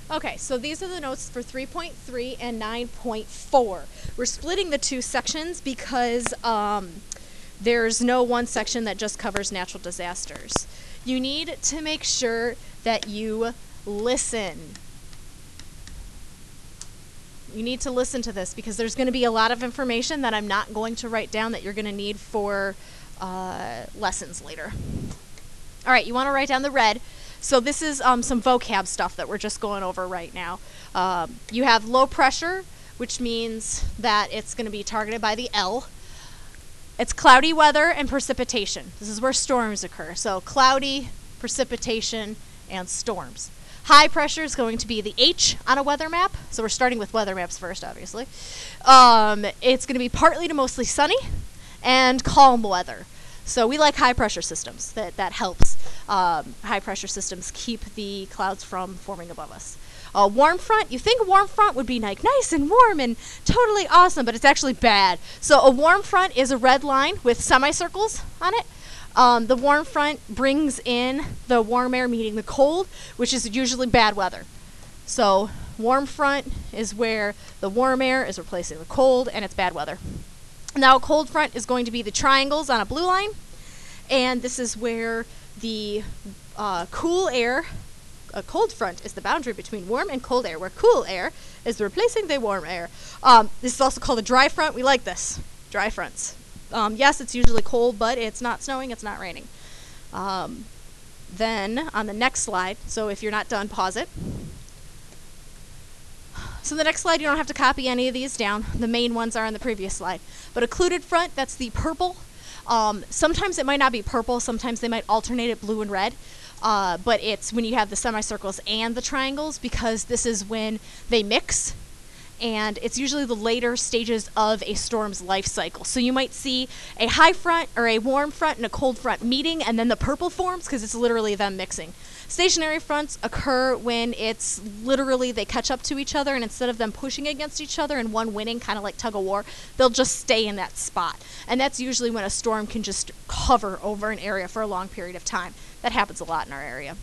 Okay, so these are the notes for 3.3 and 9.4. We're splitting the two sections because there's no one section that just covers natural disasters. You need to make sure that you listen. You need to listen to this because there's going to be a lot of information that I'm not going to write down that you're going to need for lessons later. All right, you want to write down the red. So this is some vocab stuff that we're just going over right now. You have low pressure, which means that it's going to be targeted by the L. It's cloudy weather and precipitation. This is where storms occur. So cloudy, precipitation, and storms. High pressure is going to be the H on a weather map. So we're starting with weather maps first, obviously. It's going to be partly to mostly sunny and calm weather. So we like high pressure systems. That helps. High pressure systems keep the clouds from forming above us. Warm front, you think warm front would be like nice and warm and totally awesome, but it's actually bad. So a warm front is a red line with semicircles on it. The warm front brings in the warm air meeting the cold, which is usually bad weather. So warm front is where the warm air is replacing the cold and it's bad weather. Now a cold front is going to be the triangles on a blue line, and this is where the cool air, a cold front is the boundary between warm and cold air, where cool air is replacing the warm air. This is also called a dry front. We like this, dry fronts. Yes, it's usually cold, but it's not snowing, it's not raining. Then on the next slide, so if you're not done, pause it. So the next slide, you don't have to copy any of these down. The main ones are on the previous slide. But occluded front, that's the purple. Sometimes it might not be purple. Sometimes they might alternate it blue and red. But it's when you have the semicircles and the triangles, because this is when they mix. And it's usually the later stages of a storm's life cycle. So you might see a high front or a warm front and a cold front meeting, and then the purple forms because it's literally them mixing. Stationary fronts occur when it's literally they catch up to each other, and instead of them pushing against each other and one winning, kind of like tug of war, they'll just stay in that spot. And that's usually when a storm can just hover over an area for a long period of time. That happens a lot in our area.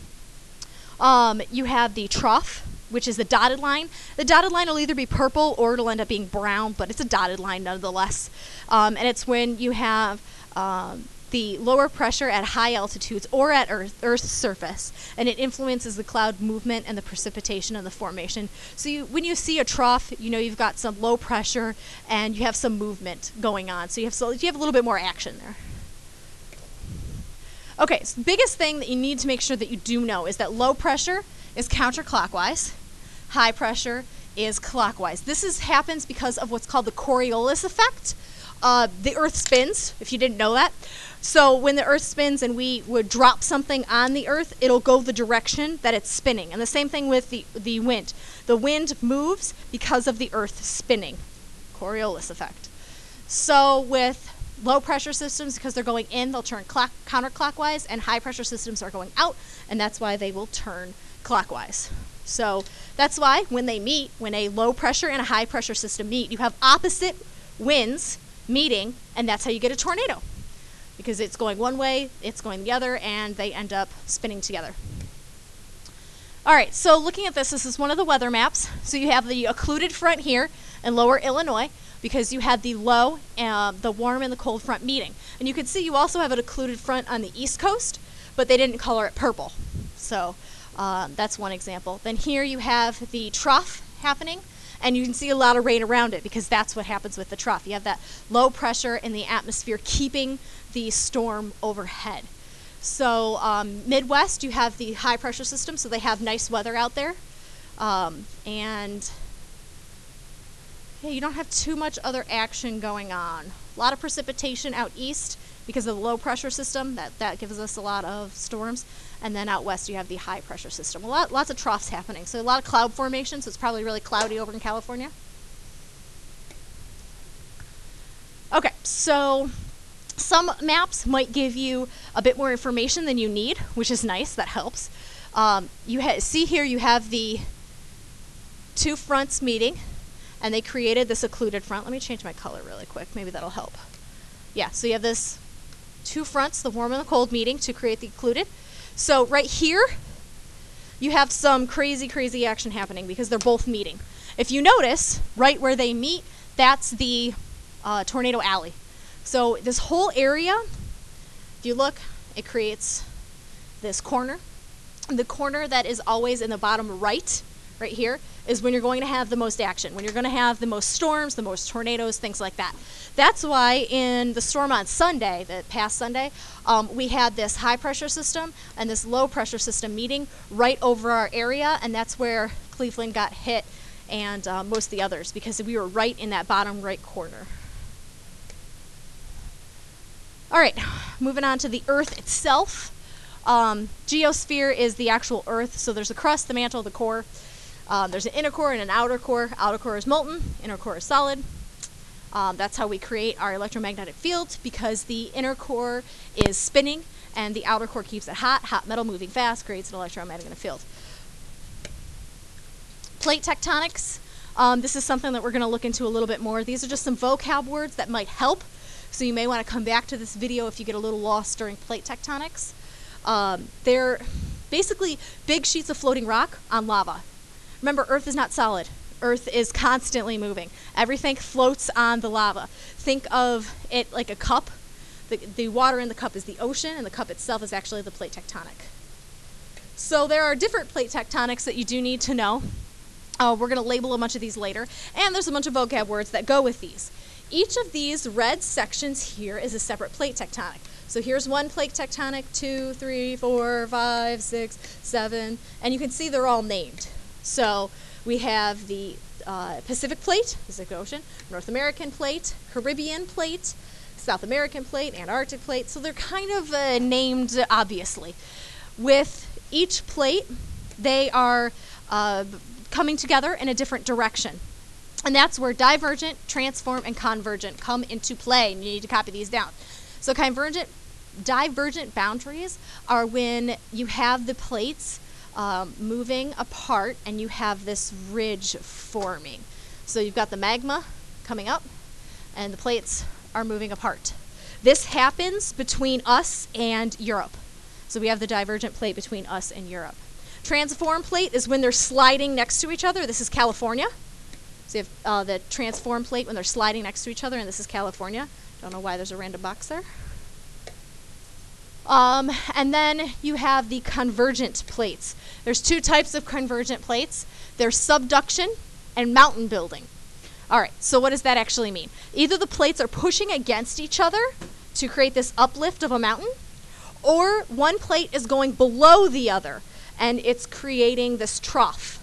You have the trough, which is the dotted line. The dotted line will either be purple or it'll end up being brown, but it's a dotted line nonetheless. And it's when you have the lower pressure at high altitudes or at Earth's surface, and it influences the cloud movement and the precipitation and the formation. So when you see a trough, you know you've got some low pressure and you have some movement going on. So you have a little bit more action there. Okay, so the biggest thing that you need to make sure that you do know is that low pressure is counterclockwise. High pressure is clockwise. This happens because of what's called the Coriolis effect. The Earth spins, if you didn't know that. So when the Earth spins and we would drop something on the Earth, it'll go the direction that it's spinning. And the same thing with the wind. The wind moves because of the Earth spinning. Coriolis effect. So with low pressure systems, because they're going in, they'll turn counterclockwise, and high pressure systems are going out, and that's why they will turn clockwise. So that's why when they meet, when a low pressure and a high pressure system meet, you have opposite winds meeting, and that's how you get a tornado. Because it's going one way, it's going the other, and they end up spinning together. All right, so looking at this is one of the weather maps. So you have the occluded front here in lower Illinois, because you had the low, the warm and the cold front meeting. And you can see you also have an occluded front on the east coast, but they didn't color it purple. So that's one example. Then here you have the trough happening, and you can see a lot of rain around it because that's what happens with the trough. You have that low pressure in the atmosphere keeping the storm overhead. So Midwest, you have the high pressure system, so they have nice weather out there. And yeah, you don't have too much other action going on. A lot of precipitation out east because of the low pressure system. That gives us a lot of storms. And then out west you have the high pressure system. Lots of troughs happening. So a lot of cloud formation, so it's probably really cloudy over in California. Okay, so some maps might give you a bit more information than you need, which is nice. That helps. See here you have the two fronts meeting, and they created this occluded front. Let me change my color really quick. Maybe that'll help. Yeah, so you have this two fronts, the warm and the cold meeting to create the occluded. So right here, you have some crazy, crazy action happening because they're both meeting. If you notice, right where they meet, that's the tornado alley. So this whole area, if you look, it creates this corner. The corner that is always in the bottom right here, is when you're going to have the most action, when you're going to have the most storms, the most tornadoes, things like that. That's why in the storm on Sunday, the past Sunday, we had this high pressure system and this low pressure system meeting right over our area, and that's where Cleveland got hit and most of the others, because we were right in that bottom right corner. All right, moving on to the Earth itself. Geosphere is the actual Earth, so there's the crust, the mantle, the core. There's an inner core and an outer core. Outer core is molten, inner core is solid. That's how we create our electromagnetic field, because the inner core is spinning and the outer core keeps it hot. Hot metal moving fast creates an electromagnetic field. Plate tectonics. This is something that we're going to look into a little bit more. These are just some vocab words that might help, so you may want to come back to this video if you get a little lost during plate tectonics. They're basically big sheets of floating rock on lava. Remember, Earth is not solid. Earth is constantly moving. Everything floats on the lava. Think of it like a cup. The water in the cup is the ocean, and the cup itself is actually the plate tectonic. So there are different plate tectonics that you do need to know. We're going to label a bunch of these later, and there's a bunch of vocab words that go with these. Each of these red sections here is a separate plate tectonic. So here's one plate tectonic, 2, 3, 4, 5, 6, 7, and you can see they're all named. So we have the Pacific plate, Pacific Ocean, North American plate, Caribbean plate, South American plate, Antarctic plate. So they're kind of named obviously. With each plate, they are coming together in a different direction. And that's where divergent, transform, and convergent come into play. And you need to copy these down. So divergent boundaries are when you have the plates moving apart and you have this ridge forming. So you've got the magma coming up and the plates are moving apart. This happens between us and Europe. So we have the divergent plate between us and Europe. Transform plate is when they're sliding next to each other. This is California. So you have the transform plate when they're sliding next to each other, and this is California. Don't know why there's a random box there. And then you have the convergent plates. There's two types of convergent plates. There's subduction and mountain building. All right, so what does that actually mean? Either the plates are pushing against each other to create this uplift of a mountain, or one plate is going below the other, and it's creating this trough.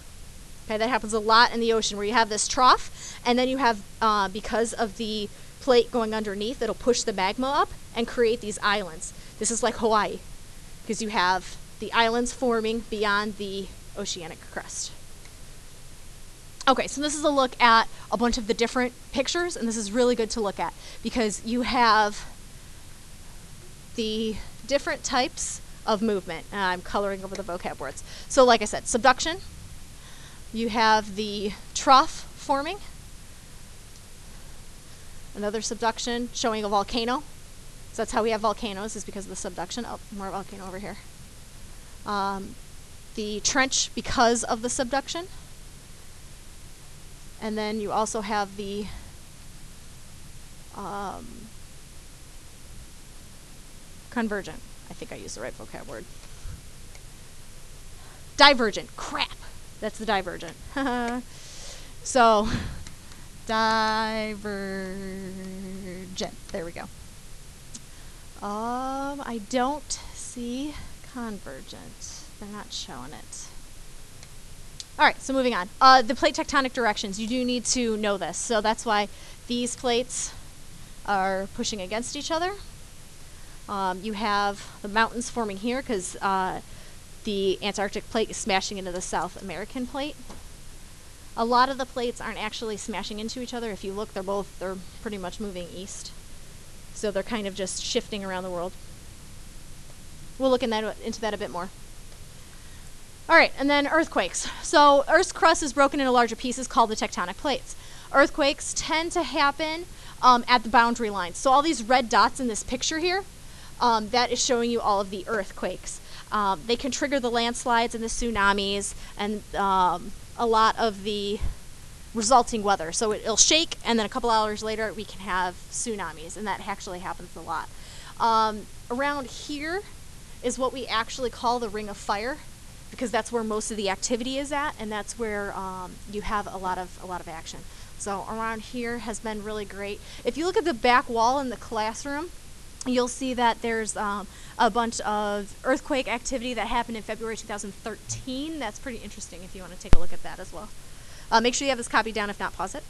Okay, that happens a lot in the ocean, where you have this trough, and then you have, because of the plate going underneath, it'll push the magma up and create these islands. This is like Hawaii, because you have the islands forming beyond the oceanic crust. Okay, so this is a look at a bunch of the different pictures, and this is really good to look at, because you have the different types of movement. I'm coloring over the vocab words. So like I said, subduction. You have the trough forming. Another subduction showing a volcano. So that's how we have volcanoes, is because of the subduction. Oh, more volcano over here. The trench because of the subduction. And then you also have the convergent. I think I used the right vocab word. Divergent. Crap. That's the divergent. So, divergent. There we go. I don't see convergent. They're not showing it. All right, so moving on. The plate tectonic directions, you do need to know this. So that's why these plates are pushing against each other. You have the mountains forming here because the Antarctic plate is smashing into the South American plate. A lot of the plates aren't actually smashing into each other. If you look, they're pretty much moving east. So they're kind of just shifting around the world. We'll look into that a bit more. All right, and then earthquakes. So Earth's crust is broken into larger pieces called the tectonic plates. Earthquakes tend to happen at the boundary lines. So all these red dots in this picture here, that is showing you all of the earthquakes. They can trigger the landslides and the tsunamis and a lot of the resulting weather. So it'll shake, and then a couple hours later we can have tsunamis, and that actually happens a lot. Around here is what we actually call the Ring of Fire, because that's where most of the activity is at, and that's where you have a lot of action. So around here has been really great. If you look at the back wall in the classroom, you'll see that there's a bunch of earthquake activity that happened in February 2013. That's pretty interesting if you want to take a look at that as well. Make sure you have this copied down. If not, pause it.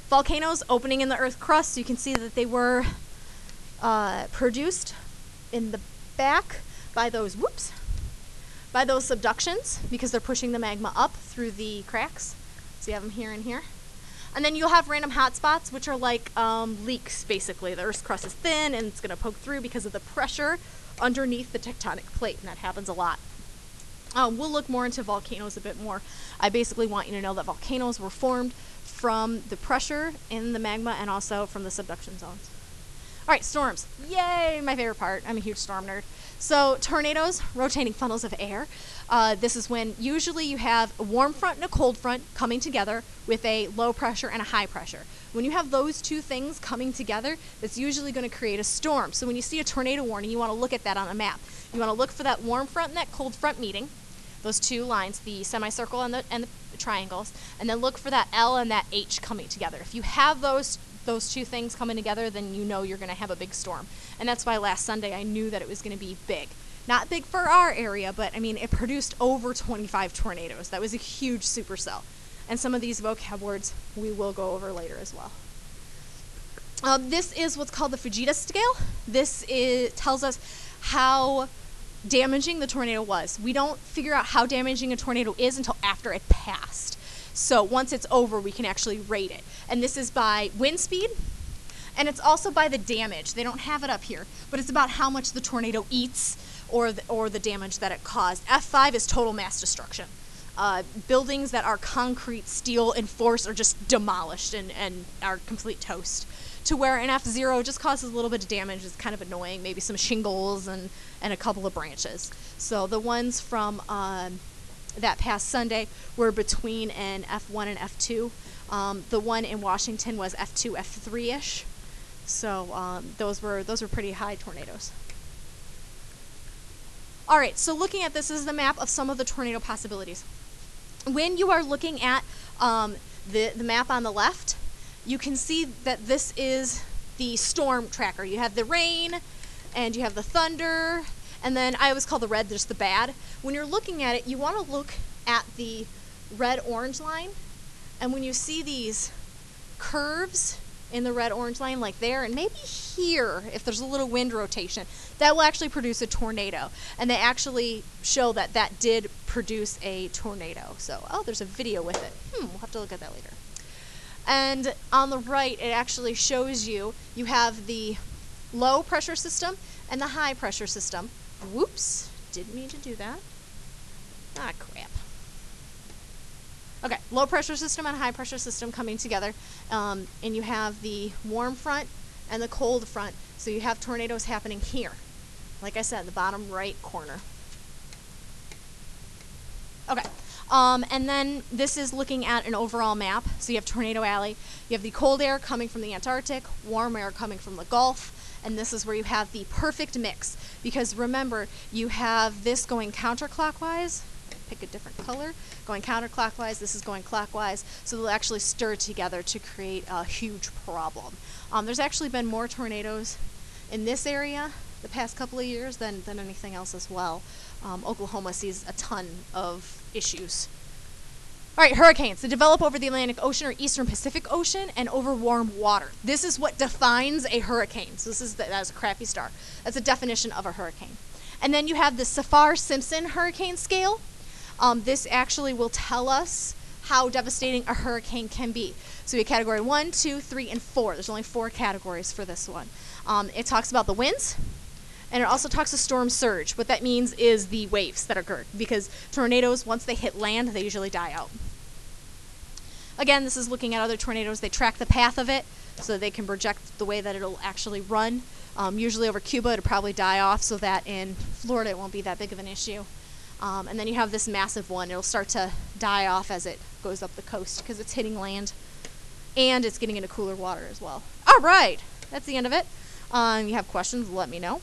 Volcanoes opening in the earth crust. You can see that they were produced in the back by those subductions, because they're pushing the magma up through the cracks. So you have them here and here. And then you'll have random hot spots, which are like leaks, basically. The Earth's crust is thin, and it's going to poke through because of the pressure underneath the tectonic plate, and that happens a lot. We'll look more into volcanoes a bit more. I basically want you to know that volcanoes were formed from the pressure in the magma and also from the subduction zones. All right, storms. Yay, my favorite part. I'm a huge storm nerd. So tornadoes, rotating funnels of air. This is when usually you have a warm front and a cold front coming together with a low pressure and a high pressure. When you have those two things coming together, that's usually going to create a storm. So when you see a tornado warning, you want to look at that on a map. You want to look for that warm front and that cold front meeting, those two lines, the semicircle and the triangles, and then look for that L and that H coming together. If you have those two things coming together, then you know you're going to have a big storm. And that's why last Sunday I knew that it was going to be big. Not big for our area, but I mean, it produced over 25 tornadoes. That was a huge supercell. And some of these vocab words we will go over later as well. This is what's called the Fujita scale. This tells us how damaging the tornado was. We don't figure out how damaging a tornado is until after it passed. So once it's over, we can actually rate it. And this is by wind speed, and it's also by the damage. They don't have it up here, but it's about how much the tornado eats or the damage that it caused. F5 is total mass destruction. Buildings that are concrete, steel, and force are just demolished and are complete toast. To where an F0 just causes a little bit of damage. It's kind of annoying, maybe some shingles and a couple of branches. So the ones from that past Sunday were between an F1 and F2. The one in Washington was F2, F3-ish. So those were pretty high tornadoes. All right, so looking at this is the map of some of the tornado possibilities. When you are looking at the map on the left, you can see that this is the storm tracker. You have the rain, and you have the thunder, and then I always call the red just the bad. When you're looking at it, you want to look at the red-orange line, and when you see these curves in the red-orange line, like there, and maybe here, if there's a little wind rotation, that will actually produce a tornado. And they actually show that that did produce a tornado. So, oh, there's a video with it. We'll have to look at that later. And on the right, it actually shows you have the low pressure system and the high pressure system. Whoops, didn't mean to do that. Ah, crap. Okay, low pressure system and high pressure system coming together, and you have the warm front and the cold front, so you have tornadoes happening here. Like I said, the bottom right corner. Okay, and then this is looking at an overall map. So you have Tornado Alley, you have the cold air coming from the Antarctic, warm air coming from the Gulf, and this is where you have the perfect mix, because remember, you have this going counterclockwise. Pick a different color. Going counterclockwise, this is going clockwise, so they'll actually stir together to create a huge problem. There's actually been more tornadoes in this area the past couple of years than anything else as well. Oklahoma sees a ton of issues. All right, hurricanes. They develop over the Atlantic Ocean or Eastern Pacific Ocean and over warm water. This is what defines a hurricane. So that's a crappy start. That's a definition of a hurricane. And then you have the Saffir-Simpson hurricane scale. This actually will tell us how devastating a hurricane can be. So we have category 1, 2, 3, and 4. There's only 4 categories for this one. It talks about the winds, and it also talks of storm surge. What that means is the waves that occur, because tornadoes, once they hit land, they usually die out. Again, this is looking at other tornadoes. They track the path of it so they can project the way that it'll actually run. Usually over Cuba it'll probably die off, so that in Florida it won't be that big of an issue. And then you have this massive one. It'll start to die off as it goes up the coast because it's hitting land and it's getting into cooler water as well. All right, that's the end of it. You have questions, let me know.